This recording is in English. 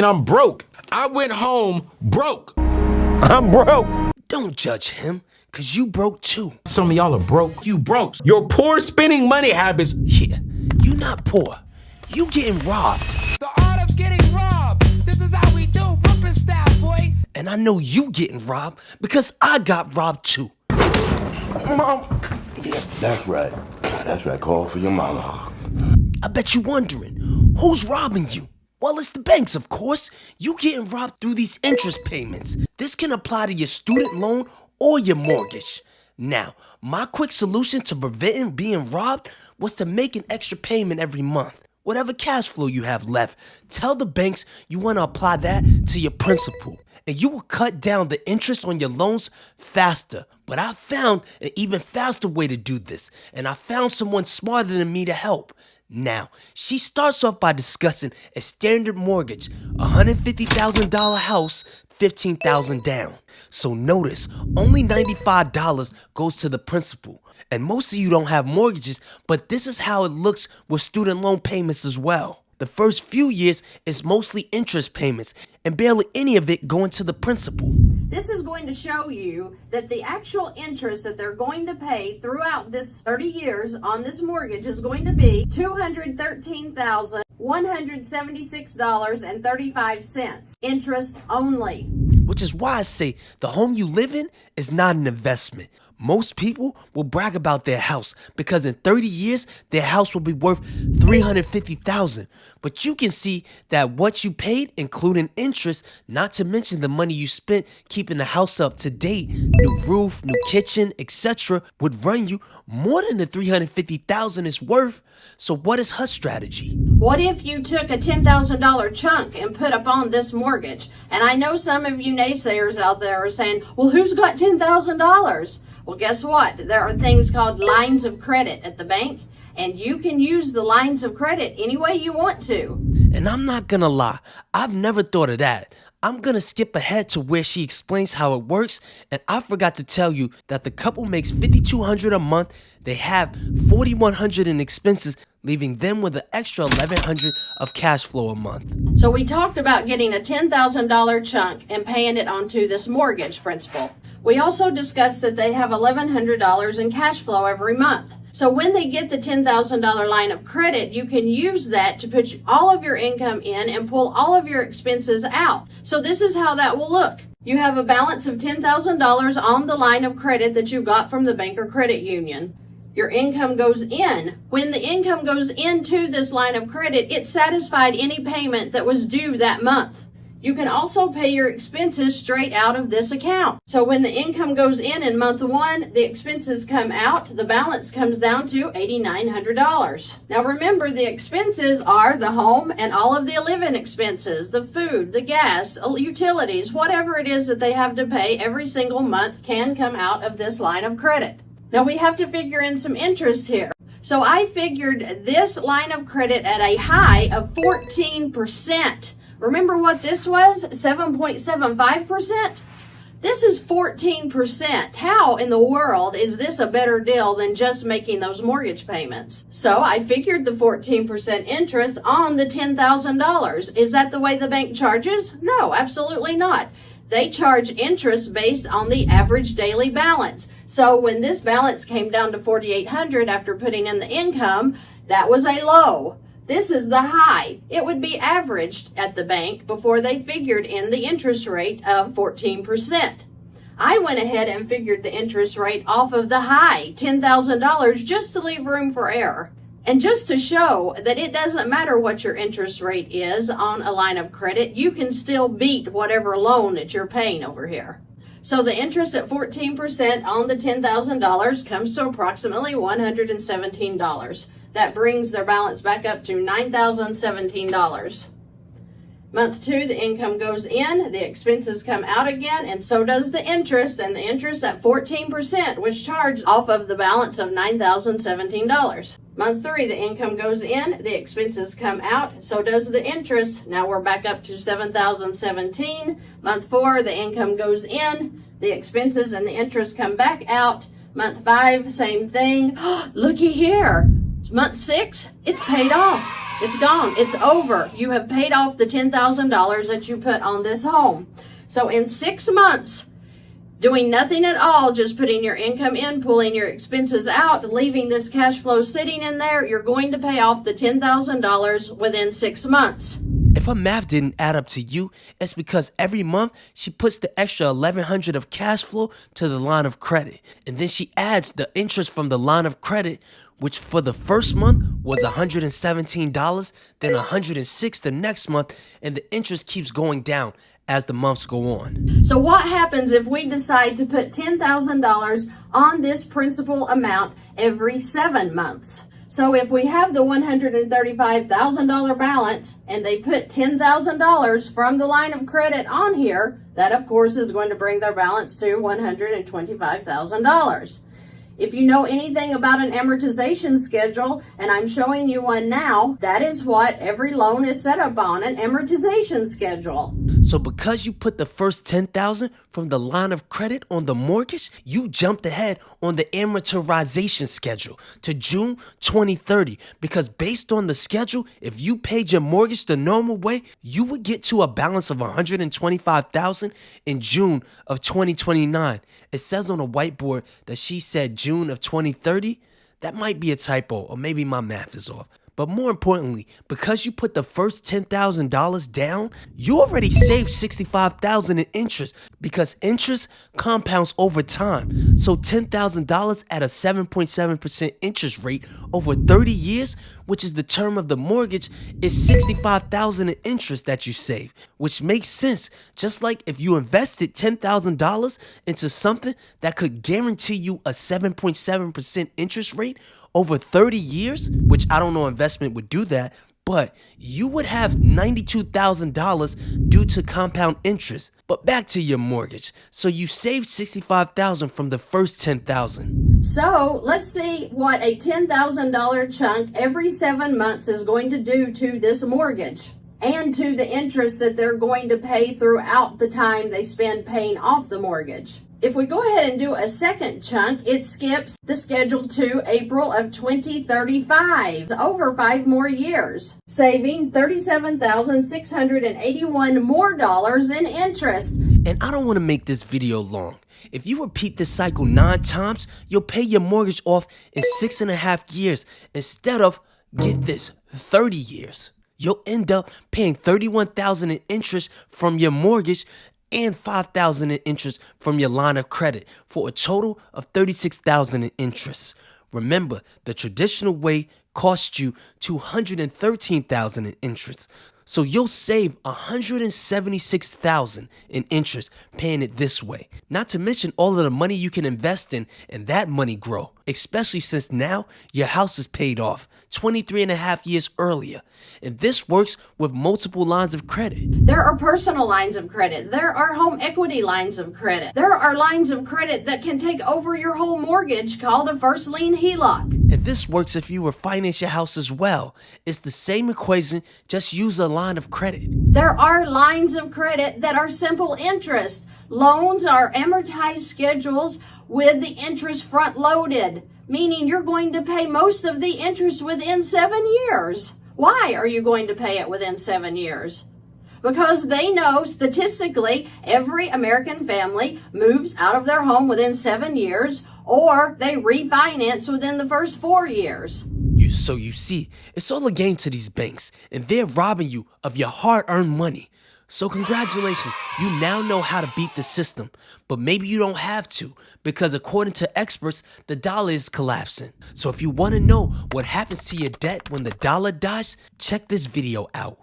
and I'm broke. I went home broke. I'm broke. Don't judge him, cause you broke too. Some of y'all are broke. You broke. Your poor spending money habits. Yeah, you not poor. You getting robbed. The art of getting robbed. This is how we do Brooklyn style, boy. And I know you getting robbed because I got robbed too. Mom. Yeah, that's right. That's right. Call for your mama. I bet you wondering, who's robbing you? Well, it's the banks, of course. You getting robbed through these interest payments. This can apply to your student loan or your mortgage. Now, my quick solution to preventing being robbed was to make an extra payment every month. Whatever cash flow you have left, tell the banks you want to apply that to your principal. And you will cut down the interest on your loans faster. But I found an even faster way to do this, and I found someone smarter than me to help. Now, she starts off by discussing a standard mortgage, $150,000 house, $15,000 down. So notice, only $95 goes to the principal. And most of you don't have mortgages, but this is how it looks with student loan payments as well. The first few years is mostly interest payments, and barely any of it going to the principal. This is going to show you that the actual interest that they're going to pay throughout this 30 years on this mortgage is going to be $213,176.35. Interest only. Which is why I say the home you live in is not an investment. Most people will brag about their house because in 30 years, their house will be worth $350,000. But you can see that what you paid, including interest, not to mention the money you spent keeping the house up to date, new roof, new kitchen, etc., would run you more than the $350,000 is worth. So what is her strategy? What if you took a $10,000 chunk and put up on this mortgage? And I know some of you naysayers out there are saying, well, who's got $10,000? Well, guess what? There are things called lines of credit at the bank, and you can use the lines of credit any way you want to. And I'm not gonna lie, I've never thought of that. I'm gonna skip ahead to where she explains how it works, and I forgot to tell you that the couple makes $5,200 a month. They have $4,100 in expenses, leaving them with an extra $1,100 of cash flow a month. So we talked about getting a $10,000 chunk and paying it onto this mortgage principal. We also discussed that they have $1,100 in cash flow every month. So when they get the $10,000 line of credit, you can use that to put all of your income in and pull all of your expenses out. So this is how that will look. You have a balance of $10,000 on the line of credit that you got from the bank or credit union. Your income goes in. When the income goes into this line of credit, it satisfied any payment that was due that month. You can also pay your expenses straight out of this account. So when the income goes in month one, the expenses come out, the balance comes down to $8,900. Now remember, the expenses are the home and all of the living expenses, the food, the gas, utilities, whatever it is that they have to pay every single month can come out of this line of credit. Now we have to figure in some interest here. So I figured this line of credit at a high of 14%. Remember what this was? 7.75%? This is 14%. How in the world is this a better deal than just making those mortgage payments? So I figured the 14% interest on the $10,000. Is that the way the bank charges? No, absolutely not. They charge interest based on the average daily balance. So when this balance came down to $4,800 after putting in the income, that was a low. This is the high. It would be averaged at the bank before they figured in the interest rate of 14%. I went ahead and figured the interest rate off of the high, $10,000, just to leave room for error. And just to show that it doesn't matter what your interest rate is on a line of credit, you can still beat whatever loan that you're paying over here. So the interest at 14% on the $10,000 comes to approximately $117. That brings their balance back up to $9,017. Month two, the income goes in, the expenses come out again, and so does the interest. And the interest at 14% was charged off of the balance of $9,017. Month three, the income goes in, the expenses come out, so does the interest. Now we're back up to $7,017. Month four, the income goes in, the expenses and the interest come back out. Month five, same thing. Looky here. It's Month 6, it's paid off. It's gone. It's over. You have paid off the $10,000 that you put on this home. So in 6 months, doing nothing at all, just putting your income in, pulling your expenses out, leaving this cash flow sitting in there, you're going to pay off the $10,000 within 6 months. If her math didn't add up to you, it's because every month she puts the extra $1,100 of cash flow to the line of credit. And then she adds the interest from the line of credit, which for the first month was $117, then $106 the next month, and the interest keeps going down as the months go on. So what happens if we decide to put $10,000 on this principal amount every 7 months? So if we have the $135,000 balance and they put $10,000 from the line of credit on here, that of course is going to bring their balance to $125,000. If you know anything about an amortization schedule, and I'm showing you one now, that is what every loan is set up on, an amortization schedule. So because you put the first $10,000 from the line of credit on the mortgage, you jumped ahead on the amortization schedule to June 2030. Because based on the schedule, if you paid your mortgage the normal way, you would get to a balance of $125,000 in June of 2029. It says on a whiteboard that she said June of 2030. That might be a typo, or maybe my math is off. But more importantly, because you put the first $10,000 down, you already saved $65,000 in interest, because interest compounds over time. So $10,000 at a 7.7% interest rate over 30 years, which is the term of the mortgage, is $65,000 in interest that you save, which makes sense. Just like if you invested $10,000 into something that could guarantee you a 7.7% interest rate over 30 years, which I don't know investment would do that, but you would have $92,000 due to compound interest. But back to your mortgage. So you saved $65,000 from the first $10,000. So let's see what a $10,000 chunk every 7 months is going to do to this mortgage and to the interest that they're going to pay throughout the time they spend paying off the mortgage. If we go ahead and do a second chunk, it skips the schedule to April of 2035, over 5 more years, saving $37,681 more dollars in interest. And I don't want to make this video long. If you repeat this cycle 9 times, you'll pay your mortgage off in 6.5 years instead of, get this, 30 years. You'll end up paying $31,000 in interest from your mortgage and $5,000 in interest from your line of credit for a total of $36,000 in interest. Remember, the traditional way costs you $213,000 in interest. So you'll save $176,000 in interest paying it this way. Not to mention all of the money you can invest in and that money grow, especially since now your house is paid off 23.5 years earlier. And this works with multiple lines of credit. There are personal lines of credit. There are home equity lines of credit. There are lines of credit that can take over your whole mortgage called a first lien HELOC. And this works if you refinance your house as well. It's the same equation, just use a line of credit. There are lines of credit that are simple interest. Loans are amortized schedules with the interest front loaded, meaning you're going to pay most of the interest within 7 years. Why are you going to pay it within 7 years? Because they know statistically every American family moves out of their home within 7 years, or they refinance within the first 4 years. So you see, it's all a game to these banks, and they're robbing you of your hard-earned money. So congratulations, you now know how to beat the system. But maybe you don't have to, because according to experts, the dollar is collapsing. So if you want to know what happens to your debt when the dollar dies, check this video out.